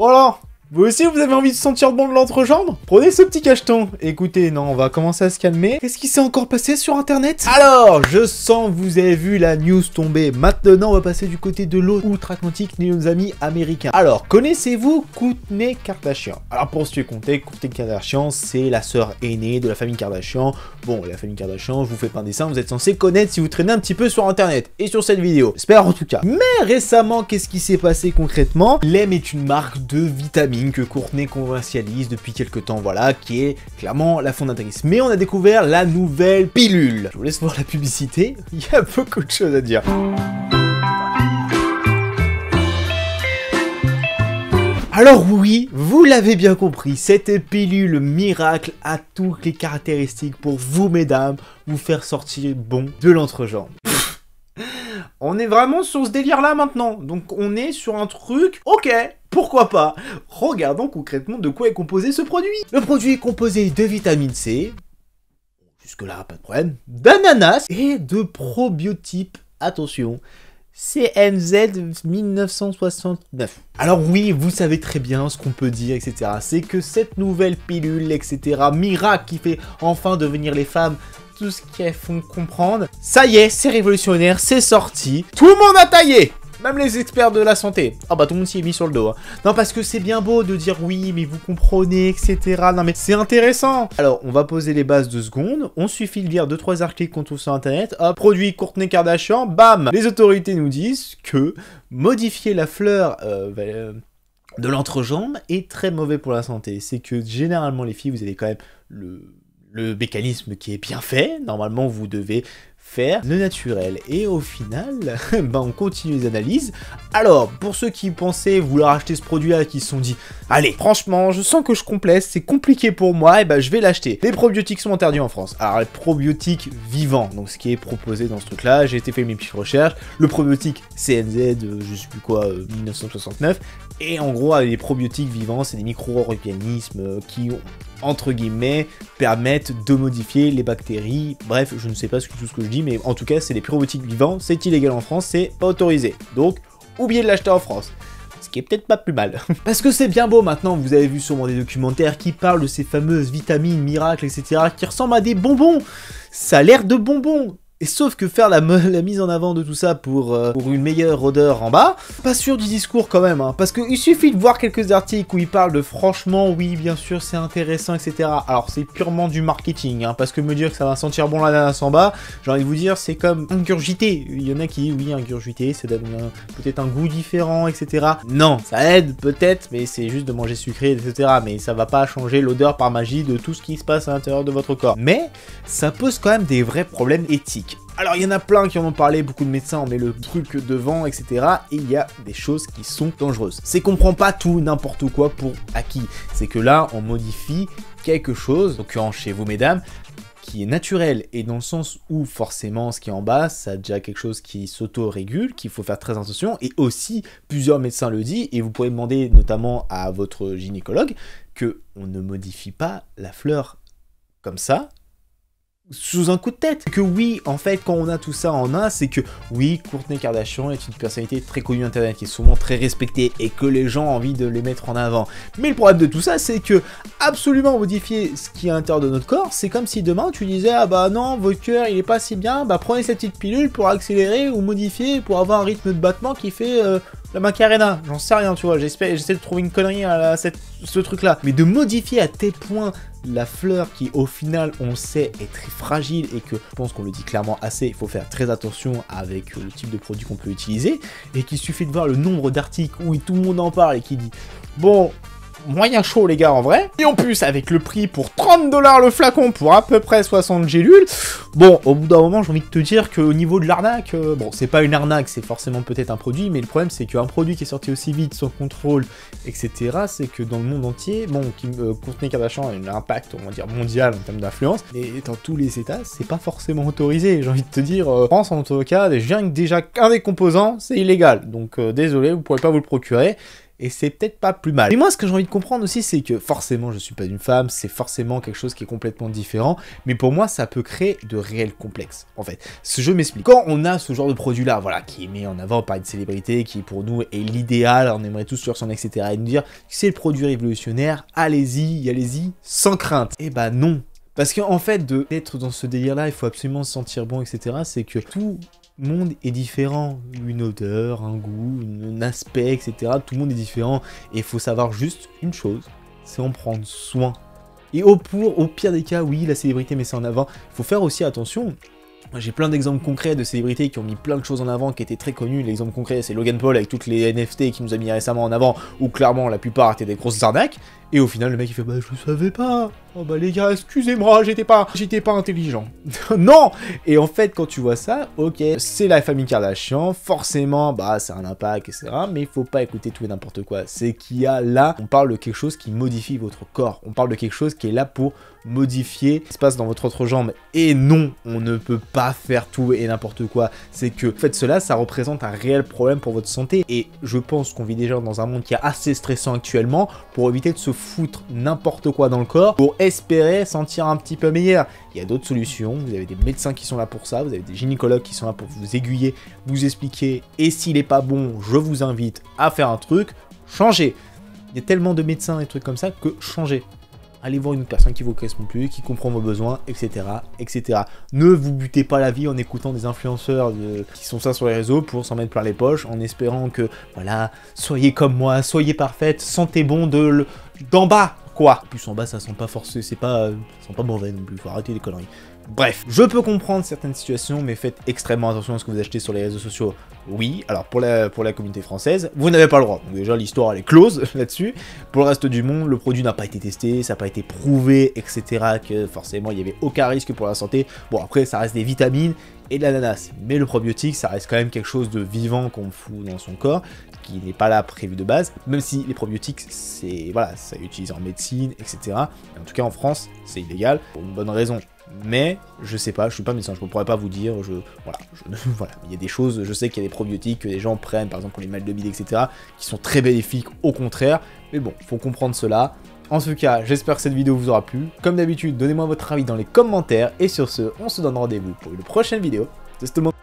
Voilà. Vous aussi, vous avez envie de sentir bon de l'entrejambe? Prenez ce petit cacheton. Écoutez, non, on va commencer à se calmer. Qu'est-ce qui s'est encore passé sur Internet? Alors, je sens que vous avez vu la news tomber. Maintenant, on va passer du côté de l'autre outre-Atlantique, nos amis américains. Alors, connaissez-vous Kourtney Kardashian? Alors, pour ceux qui comptent, Kourtney Kardashian, c'est la sœur aînée de la famille Kardashian. Bon, la famille Kardashian, je vous fais pas un dessin, vous êtes censé connaître si vous traînez un petit peu sur Internet et sur cette vidéo. J'espère en tout cas. Mais récemment, qu'est-ce qui s'est passé concrètement? Lem est une marque de vitamines que Kourtney commercialise depuis quelques temps, voilà, qui est clairement la fondatrice. Mais on a découvert la nouvelle pilule. Je vous laisse voir la publicité, il y a beaucoup de choses à dire. Alors oui, vous l'avez bien compris, cette pilule miracle a toutes les caractéristiques pour vous, mesdames, vous faire sortir bon de l'entrejambe. On est vraiment sur ce délire-là maintenant, donc on est sur un truc, ok, pourquoi pas. Regardons concrètement de quoi est composé ce produit. Le produit est composé de vitamine C, jusque-là pas de problème, d'ananas et de probiotiques, attention, CNZ 1969. Alors oui, vous savez très bien ce qu'on peut dire, etc. C'est que cette nouvelle pilule, etc., miracle qui fait enfin devenir les femmes tout ce qu'elles font comprendre, ça y est, c'est révolutionnaire, c'est sorti. Tout le monde a taillé, même les experts de la santé. Ah bah tout le monde s'y est mis sur le dos. Hein. Non, parce que c'est bien beau de dire oui, mais vous comprenez, etc. Non mais c'est intéressant. Alors, on va poser les bases 2 secondes. On suffit de lire 2-3 articles qu'on trouve sur Internet. Hop, produit Kourtney Kardashian, bam. Les autorités nous disent que modifier la fleur de l'entrejambe est très mauvais pour la santé. C'est que généralement les filles, vous avez quand même le mécanisme qui est bien fait. Normalement, vous devez faire le naturel. Et au final, ben on continue les analyses. Alors, pour ceux qui pensaient vouloir acheter ce produit-là, qui se sont dit, allez, franchement, je sens que je complexe, c'est compliqué pour moi, et ben je vais l'acheter. Les probiotiques sont interdits en France. Alors, les probiotiques vivants, donc ce qui est proposé dans ce truc-là, j'ai été fait mes petites recherches. Le probiotique CNZ, je sais plus quoi, 1969. Et en gros, les probiotiques vivants, c'est des micro-organismes qui ont, entre guillemets, permettent de modifier les bactéries. Bref, je ne sais pas tout ce que je dis, mais en tout cas, c'est des probiotiques vivants, c'est illégal en France, c'est pas autorisé. Donc, oubliez de l'acheter en France. Ce qui est peut-être pas plus mal. Parce que c'est bien beau maintenant, vous avez vu sûrement des documentaires qui parlent de ces fameuses vitamines, miracles, etc., qui ressemblent à des bonbons. Ça a l'air de bonbons. Et sauf que faire la mise en avant de tout ça pour une meilleure odeur en bas, pas sûr du discours quand même, hein, parce qu'il suffit de voir quelques articles où ils parlent de franchement, oui, bien sûr, c'est intéressant, etc. Alors c'est purement du marketing, hein, parce que me dire que ça va sentir bon l'ananas en bas, j'ai envie de vous dire, c'est comme ingurgiter. Il y en a qui, oui, ingurgiter, ça donne peut-être un goût différent, etc. Non, ça aide peut-être, mais c'est juste de manger sucré, etc. Mais ça va pas changer l'odeur par magie de tout ce qui se passe à l'intérieur de votre corps. Mais ça pose quand même des vrais problèmes éthiques. Alors il y en a plein qui en ont parlé, beaucoup de médecins en met le truc devant, etc. Et il y a des choses qui sont dangereuses. C'est qu'on prend pas tout, n'importe quoi pour acquis. C'est que là, on modifie quelque chose, en l'occurrence chez vous mesdames, qui est naturel. Et dans le sens où forcément ce qui est en bas, ça a déjà quelque chose qui s'auto-régule, qu'il faut faire très attention. Et aussi, plusieurs médecins le disent, et vous pourrez demander notamment à votre gynécologue, que on ne modifie pas la fleur comme ça, sous un coup de tête. Que oui, en fait, quand on a tout ça en un, c'est que oui, Kourtney Kardashian est une personnalité très connue internet, qui est souvent très respectée et que les gens ont envie de les mettre en avant. Mais le problème de tout ça, c'est que absolument modifier ce qui est à l'intérieur de notre corps, c'est comme si demain tu disais, ah bah non, votre cœur il est pas si bien, bah prenez cette petite pilule pour accélérer ou modifier, pour avoir un rythme de battement qui fait la Macarena. J'en sais rien, tu vois, j'essaie de trouver une connerie à ce truc-là. Mais de modifier à tel point la fleur qui, au final, on sait, est très fragile et que, je pense qu'on le dit clairement assez, il faut faire très attention avec le type de produit qu'on peut utiliser, et qu'il suffit de voir le nombre d'articles où tout le monde en parle et qui dit « Bon, moyen chaud les gars en vrai. Et en plus avec le prix pour 30 $ le flacon pour à peu près 60 gélules. Bon, au bout d'un moment j'ai envie de te dire qu'au niveau de l'arnaque, bon c'est pas une arnaque, c'est forcément peut-être un produit, mais le problème c'est qu'un produit qui est sorti aussi vite, sans contrôle, etc. c'est que dans le monde entier, bon, Kourtney Kardashian a un impact, on va dire, mondial en termes d'influence, et dans tous les états, c'est pas forcément autorisé. J'ai envie de te dire, en France en tout cas, déjà qu'un des composants, c'est illégal. Donc désolé, vous pourrez pas vous le procurer. et c'est peut-être pas plus mal. Mais moi, ce que j'ai envie de comprendre aussi, c'est que forcément, je suis pas une femme, c'est forcément quelque chose qui est complètement différent, mais pour moi, ça peut créer de réels complexes, en fait. Je m'explique. Quand on a ce genre de produit-là, voilà, qui est mis en avant par une célébrité, qui pour nous est l'idéal, on aimerait tous sur son etc., et nous dire que c'est le produit révolutionnaire, allez-y, sans crainte. Eh bah non. Parce qu'en fait, d'être dans ce délire-là, il faut absolument se sentir bon, etc., c'est que tout monde est différent, une odeur, un goût, un aspect, etc. Tout le monde est différent et il faut savoir juste une chose, c'est en prendre soin. Et au pire des cas, oui, la célébrité met ça en avant. Il faut faire aussi attention. J'ai plein d'exemples concrets de célébrités qui ont mis plein de choses en avant, qui étaient très connus. L'exemple concret, c'est Logan Paul avec toutes les NFT qui nous a mis récemment en avant, où clairement la plupart étaient des grosses arnaques. Et au final, le mec il fait bah je savais pas. Oh bah les gars, excusez-moi, j'étais pas intelligent. Non. Et en fait, quand tu vois ça, ok, c'est la famille Kardashian, forcément, bah c'est un impact, etc. Mais il faut pas écouter tout et n'importe quoi. C'est qu'il y a là, on parle de quelque chose qui modifie votre corps. On parle de quelque chose qui est là pour modifier ce qui se passe dans votre entrejambe. Et non, on ne peut pas faire tout et n'importe quoi. C'est que, faites cela, ça représente un réel problème pour votre santé. Et je pense qu'on vit déjà dans un monde qui est assez stressant actuellement pour éviter de se foutre n'importe quoi dans le corps, pour espérer sentir un petit peu meilleur. Il y a d'autres solutions, vous avez des médecins qui sont là pour ça, vous avez des gynécologues qui sont là pour vous aiguiller, vous expliquer, et s'il n'est pas bon, je vous invite à faire un truc, changez. Il y a tellement de médecins et trucs comme ça que changez. Allez voir une personne qui vous correspond plus, qui comprend vos besoins, etc., etc. Ne vous butez pas la vie en écoutant des influenceurs qui sont ça sur les réseaux pour s'en mettre plein les poches, en espérant que, voilà, soyez comme moi, soyez parfaite, sentez bon d'en bas, quoi. En plus, en bas, ça sent pas forcé, ça sent pas mauvais non plus, faut arrêter les conneries. Bref, je peux comprendre certaines situations, mais faites extrêmement attention à ce que vous achetez sur les réseaux sociaux. Oui, alors pour la communauté française, vous n'avez pas le droit. Donc déjà, l'histoire, elle est close là-dessus. Pour le reste du monde, le produit n'a pas été testé, ça n'a pas été prouvé, etc. Que forcément, il n'y avait aucun risque pour la santé. Bon, après, ça reste des vitamines et de l'ananas. Mais le probiotique, ça reste quand même quelque chose de vivant qu'on fout dans son corps, qui n'est pas là prévu de base, même si les probiotiques, c'est, voilà, ça est utilisé en médecine, etc. Et en tout cas, en France, c'est illégal, pour une bonne raison. Mais, je sais pas, je suis pas médecin, je ne pourrais pas vous dire, voilà, il y a des choses, je sais qu'il y a des probiotiques que les gens prennent, par exemple pour les mal de bide, etc., qui sont très bénéfiques, au contraire, mais bon, faut comprendre cela. En tout cas, j'espère que cette vidéo vous aura plu. Comme d'habitude, donnez-moi votre avis dans les commentaires, et sur ce, on se donne rendez-vous pour une prochaine vidéo. Test le monde.